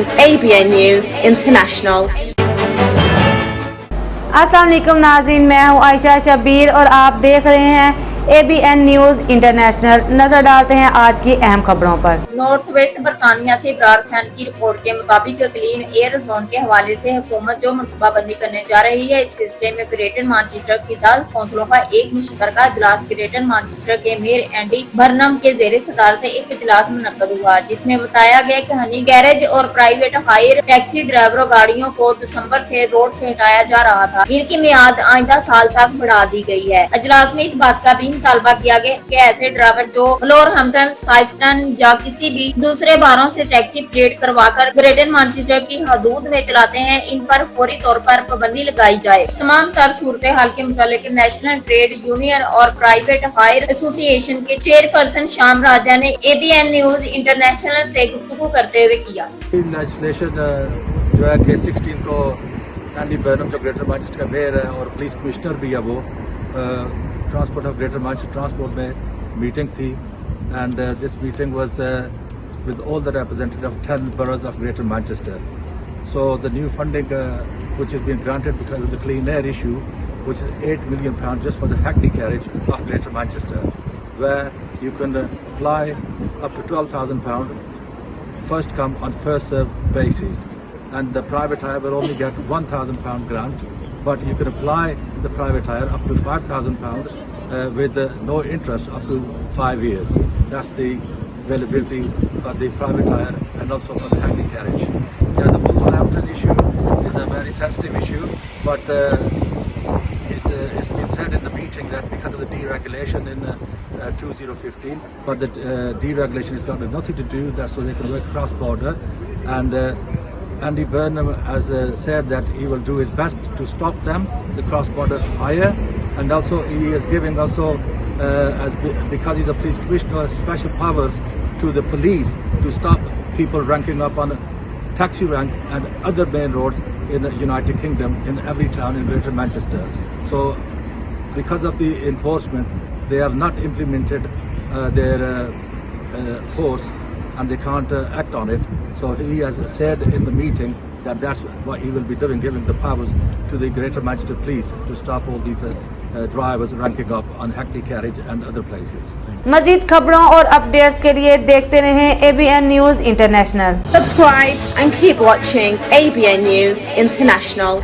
ABN News International. अस्सलाम वालेकुम नाज़रीन, मैं हूँ आयशा शबीर और आप देख रहे हैं ABN न्यूज़ इंटरनेशनल। नजर डालते हैं आज की अहम खबरों पर। नॉर्थ वेस्ट बरतानिया से इब्रार हुसैन की रिपोर्ट के मुताबिक क्लीन एयर जोन के हवाले से हुकूमत जो मनसूबाबंदी करने जा रही है, इस सिलसिले में ग्रेटर मैनचेस्टर की 10 कौंसलों का एक मुश्तरका इजलास ग्रेटर मैनचेस्टर के मेयर एंडी बर्नम के जेर सदारत एक इजलास मुनक्कद हुआ, जिसमें बताया गया कि हनी गैरेज और प्राइवेट हायर टैक्सी ड्राइवरों गाड़ियों को दिसंबर से रोड से हटाया जा रहा था, जिनकी मियाद आइंदा साल तक बढ़ा दी गई है। इजलास में इस बात का भी मुतालबा किया गया कि ऐसे ड्राइवर जो वोल्वरहैम्पटन, साइफटन या किसी भी दूसरे बारों से टैक्सी प्लेट करवाकर ग्रेटर मैनचेस्टर की हदूद में चलाते हैं, इन पर फौरी तौर पर पाबंदी लगाई जाए। तमाम तर सूरत हाल के मुतालिक नेशनल ट्रेड यूनियन और प्राइवेट हायर एसोसिएशन के चेयरपर्सन शाम राजा ने ABN न्यूज इंटरनेशनल से गुफ्तगू करते हुए किया। लेजिस्लेशन जो है कि 16 को एंडी बर्नम जो ग्रेटर मैनचेस्टर का मेयर है और पुलिस कमिश्नर भी है, वो transport of greater Manchester transport में मीटिंग थी, and this meeting was with all the representatives of 10 boroughs of Greater Manchester. So the new funding which has been granted because of the clean air issue, which is £8 million just for the Hackney carriage of Greater Manchester, where you can apply up to £12,000 first come on first serve basis, and the private hire will only get £1,000 grant, but you can apply the private hire up to £5,000 with no interest up to 5 years. That's the availability for the private hire and also for the Hackney carriage. Yeah, the Wolverhampton issue is a very sensitive issue, but it's been said in the meeting that because of the deregulation in 2015, but the deregulation has got nothing to do with that, so they can work cross-border, and Andy Burnham has said that he will do his best to stop them, the cross-border hire, and also he is giving also because he's a police commissioner, special powers to the police to stop people ranking up on taxi rank and other main roads in the United Kingdom, in every town in Greater Manchester. So because of the enforcement, they have not implemented their force, and they can't act on it. So he has said in the meeting that that's what he will be doing, giving the powers to the Greater Manchester Police to stop all these drivers ranking up on Hackney carriage and other places. मजीद खबरों और updates के लिए देखते रहें ABN news international. Subscribe and keep watching ABN News International.